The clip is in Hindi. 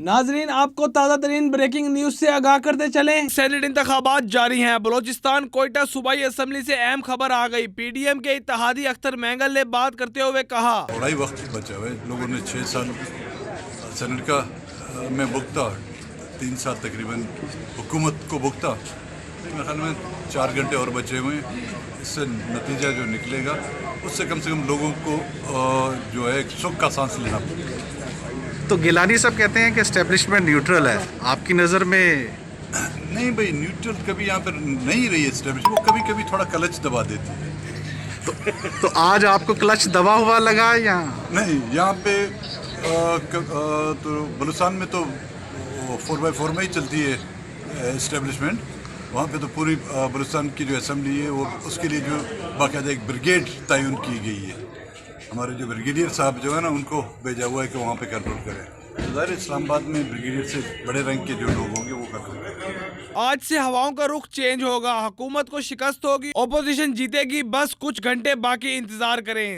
नाजरीन, आपको ताज़ा तरीन ब्रेकिंग न्यूज से आगाह करते चले। सेनेट इंतखाबात जारी हैं। बलोचिस्तान कोयटा सूबाई असम्बली से अहम खबर आ गई। PDM के इत्तेहादी अख्तर मैंगल ने बात करते हुए कहा, थोड़ा ही वक्त बचा हुआ है। लोगों ने 6 साल सेनेट का में भुगता, 3 साल तकरीबन हुकूमत को भुगता। मेरे ख्याल में 4 घंटे और बचे हुए हैं। इससे नतीजा जो निकलेगा उससे कम से कम लोगों को जो है एक सुख का सांस लेना पड़ेगा। तो गिलानी साहब कहते हैं कि एस्टेब्लिशमेंट न्यूट्रल है, आपकी नज़र में? नहीं भाई, न्यूट्रल कभी यहाँ पर नहीं रही एस्टेब्लिशमेंट। वो कभी कभी थोड़ा क्लच दबा देती है। तो आज आपको क्लच दबा हुआ लगा या नहीं? यहाँ पे तो बलूचिस्तान में तो 4x4 में ही चलती है एस्टेब्लिशमेंट। वहाँ पे तो पूरी बलूचिस्तान की जो असम्बली है वो उसके लिए जो बाकायदा एक ब्रिगेड तयन की गई है। हमारे जो ब्रिगेडियर साहब जो है ना, उनको भेजा हुआ है कि वहाँ पे कंट्रोल करें। ज़ाहिर इस्लामाबाद में ब्रिगेडियर से बड़े रंग के जो लोग होंगे वो कंट्रोल करेंगे। आज से हवाओं का रुख चेंज होगा। हुकूमत को शिकस्त होगी, ओपोजिशन जीतेगी। बस कुछ घंटे बाकी, इंतजार करें।